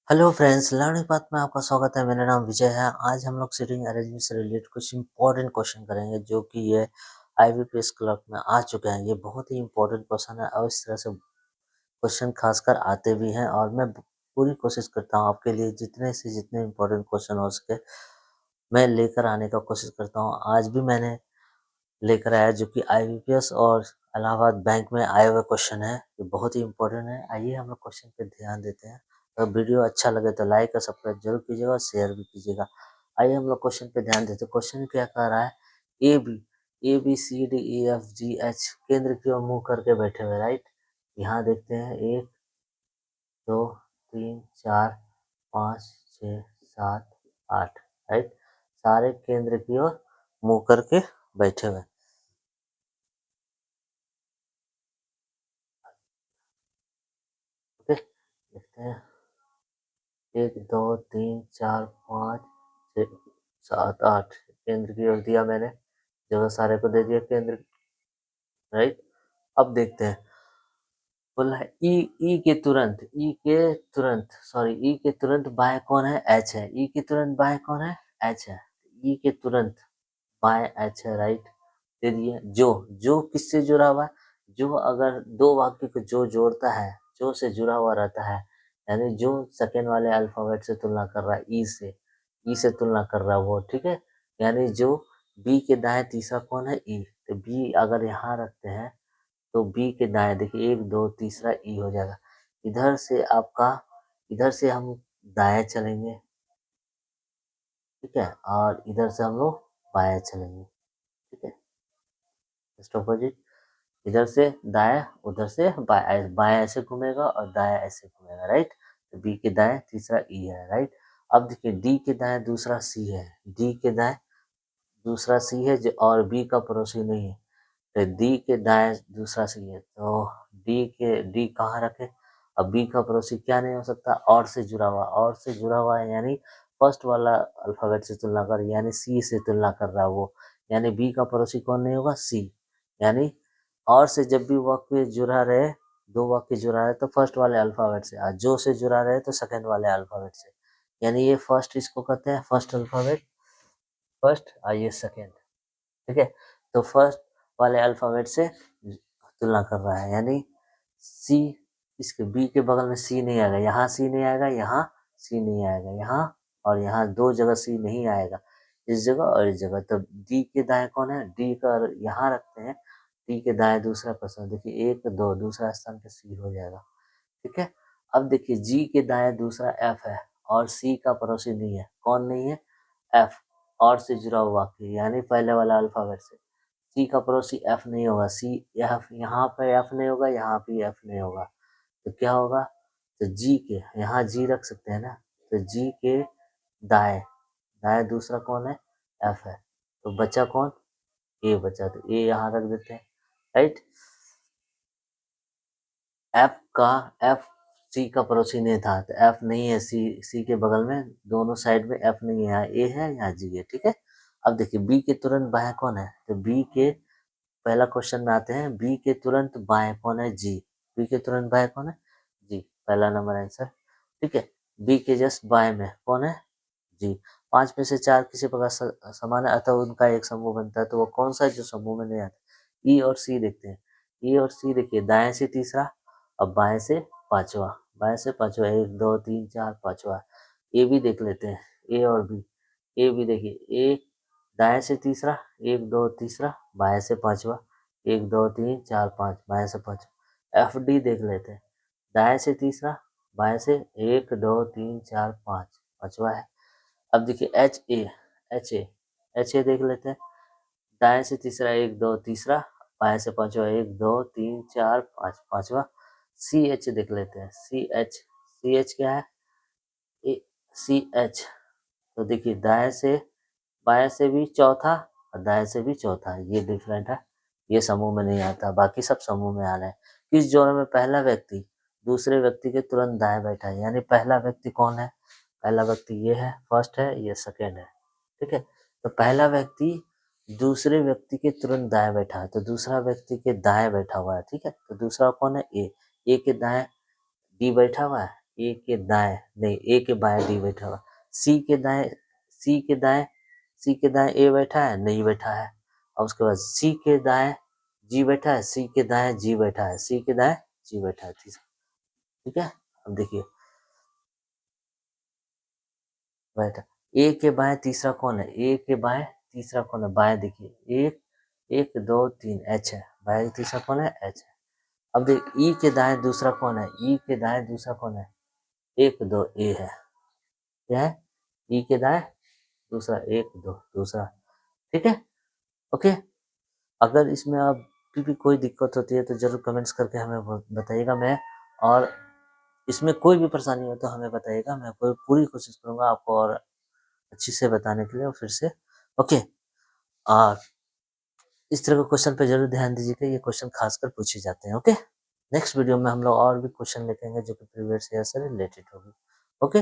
Hello friends, learning path में आपका स्वागत है। मेरा नाम विजय है। आज हम लोग सीटिंग अरेंजमेंट से रिलेटेड कुछ इंपॉर्टेंट क्वेश्चन करेंगे जो कि ये आईबीपीएस क्लर्क में आ चुके हैं। ये बहुत ही इंपॉर्टेंट क्वेश्चन है और इस तरह से क्वेश्चन खासकर आते भी हैं और मैं पूरी कोशिश करता हूँ आपके लिए जितने से जितने इंपॉर्टेंट क्वेश्चन हो सके मैं लेकर आने का कोशिश करता हूँ। आज भी मैंने लेकर आया जो कि आईबीपीएस और इलाहाबाद बैंक में आए हुए क्वेश्चन है। ये बहुत ही इंपॉर्टेंट है। आइए हम लोग क्वेश्चन पे ध्यान देते हैं। तो वीडियो अच्छा लगे तो लाइक और सब्सक्राइब जरूर कीजिएगा और शेयर भी कीजिएगा। आइए हम लोग क्वेश्चन पे ध्यान देते हैं। क्वेश्चन क्या कह रहा है? A B C D E F G H केंद्र की ओर मुंह करके बैठे हुए, राइट। यहाँ देखते हैं 1 2 3 4 5 6 7 8, राइट। सारे केंद्र की ओर मुंह करके बैठे हुए। ओके, देखते हैं 1 2 3 4 5 6 7 8 केंद्र की ओर दिया मैंने। जगह सारे को दे दिया केंद्र, राइट। अब देखते हैं, बोला है ई के तुरंत बाएं कौन है? एच है। ई के तुरंत बाएं कौन है? एच है। ई के तुरंत बाएं एच है, राइट। दे दिए। जो किससे जुड़ा हुआ है? जो अगर दो वाक्य को जो जोड़ता है, जो से जुड़ा हुआ रहता है, यानी जो सेकेंड वाले अल्फाबेट से तुलना कर रहा है, ई से तुलना कर रहा है वो, ठीक है। यानी जो बी के दाएं तीसरा कौन है? ई। तो बी अगर यहाँ रखते हैं तो बी के दाएं देखिए 1 2 तीसरा ई हो जाएगा। इधर से आपका, इधर से हम दाएं चलेंगे, ठीक है, और इधर से हम लोग बाएं चलेंगे, ठीक है। जस्ट ऑपोजिट, इधर से दाएं उधर से बाएं, बाएं ऐसे घूमेगा और दाएं ऐसे घूमेगा, राइट। तो बी के दाएं तीसरा ई है, राइट। अब देखिए डी के दाएं दूसरा सी है, डी के दाएं दूसरा सी है जो, और बी का पड़ोसी नहीं है। तो डी के दाएं दूसरा सी है तो डी कहाँ रखे? अब बी का पड़ोसी क्या नहीं हो सकता? और से जुड़ा हुआ, और से जुड़ा हुआ है यानी फर्स्ट वाला अल्फाबेट से तुलना कर, यानी सी से तुलना कर रहा है वो, यानी बी का पड़ोसी कौन नहीं होगा? सी। यानी और से जब भी वाक्य जुड़ा रहे, दो वाक्य जुड़ा रहे तो फर्स्ट वाले अल्फाबेट से, और जो से जुड़ा रहे तो सेकंड वाले अल्फाबेट से। यानी ये फर्स्ट इसको कहते हैं फर्स्ट अल्फाबेट, फर्स्ट और ये सेकेंड, ठीक है। तो फर्स्ट वाले अल्फाबेट से तुलना कर रहा है, यानी सी, इसके बी के बगल में सी नहीं आएगा, यहाँ सी नहीं आएगा, यहाँ सी नहीं आएगा, यहाँ और यहाँ दो जगह सी नहीं आएगा, इस जगह और इस जगह। तो डी के दाएं कौन है? डी का यहाँ रखते हैं, डी के दाएं दूसरा पर्सन, देखिए 1 2 दूसरा स्थान पे सी हो जाएगा, ठीक है। अब देखिए जी के दाएं दूसरा एफ है और सी का पड़ोसी नहीं है, कौन नहीं है? एफ। और से जुड़ा हुआ वाक्य यानी पहले वाला अल्फाबेट से, सी का पड़ोसी एफ नहीं होगा, सी एफ, यहाँ पे एफ नहीं होगा, यहाँ भी एफ नहीं होगा, तो क्या होगा? तो जी के यहाँ जी रख सकते हैं ना, तो जी के दाएं, दाएं दूसरा कौन है? एफ है। तो बचा कौन? ए बचा, तो ए यहाँ रख देते हैं, राइट। एफ सी का पड़ोसी नहीं था, तो एफ नहीं है, सी के बगल में दोनों साइड में एफ नहीं है, यहाँ ए है यहाँ जी है, ठीक है। अब देखिए बी के तुरंत बाएं कौन है? तो बी के पहला क्वेश्चन में आते हैं, बी के तुरंत बाएं कौन है? जी। बी के तुरंत बाएं कौन है? जी, पहला नंबर आंसर, ठीक है। बी के जस्ट बाएं में कौन है? जी। 5 में से 4 किसी प्रकार समान है अतः उनका एक समूह बनता है, तो वो कौन सा है जो समूह में नहीं आता? ई और सी देखते हैं। ई और सी देखिए, दाएं से तीसरा और बाएं से पांचवा, बाएं से पांचवा, 1 2 3 4 पांचवा। ए भी देख लेते हैं, ए और बी। ए भी देखिए, ए दाएं से तीसरा, 1 2 तीसरा, बाएं से पांचवा, 1 2 3 4 5, बाएं से पांचवा। एफ डी देख लेते हैं, दाएं से तीसरा, बाएं से 1 2 3 4 5, पांचवा है। अब देखिए एच ए एच ए देख लेते हैं, दाएं से तीसरा 1 2 तीसरा, बाएं से पांचवा 1 2 3 4 5, पांचवा। सी एच देख लेते हैं, सी एच क्या है? सी एच, तो देखिए दाएं से बाएं से भी चौथा और दाएं से भी चौथा, ये डिफरेंट है, ये समूह में नहीं आता, बाकी सब समूह में आ रहे हैं। किस जोड़े में पहला व्यक्ति दूसरे व्यक्ति के तुरंत दाएं बैठा है? यानी पहला व्यक्ति कौन है? पहला व्यक्ति ये है, फर्स्ट है, ये सेकेंड है, ठीक है। तो पहला व्यक्ति दूसरे व्यक्ति के तुरंत दाएं बैठा है, तो दूसरा व्यक्ति के दाएं बैठा हुआ है, ठीक है। तो दूसरा कौन है? ए। ए के दाएं डी बैठा हुआ है, ए के दाएं नहीं, ए के बाएं डी बैठा हुआ, सी के दाएं, सी के दाएं, सी के दाएं ए बैठा है, नहीं बैठा है। और उसके बाद सी के दाएं जी बैठा है, सी के दाएं जी बैठा है, सी के दाएं जी बैठा है, ठीक है। अब देखिए बैठा, ए के बाएं तीसरा कौन है, ए के बाएं तीसरा कौन है, बाएं देखिए, एक एक दो तीन एच है, बाएं तीसरा कौन है, एच है। अब देख ई के दाएं दूसरा कौन है, ई के दाएं दूसरा कौन है, एक दो ए है, क्या है, ई के दाएं दूसरा एक दो दूसरा, ठीक है, ओके। अगर इसमें अब भी कोई दिक्कत होती है तो जरूर कमेंट्स करके हमें बताइएगा। मैं और इसमें कोई भी परेशानी हो तो हमें बताइएगा, मैं कोई पूरी कोशिश करूंगा आपको और अच्छी से बताने के लिए, और फिर से ओके। आ, इस तरह के क्वेश्चन पे जरूर ध्यान दीजिएगा, ये क्वेश्चन खासकर पूछे जाते हैं, ओके। नेक्स्ट वीडियो में हम लोग और भी क्वेश्चन लेके आएंगे जो कि प्रीवियस ईयर से रिलेटेड होगी, ओके।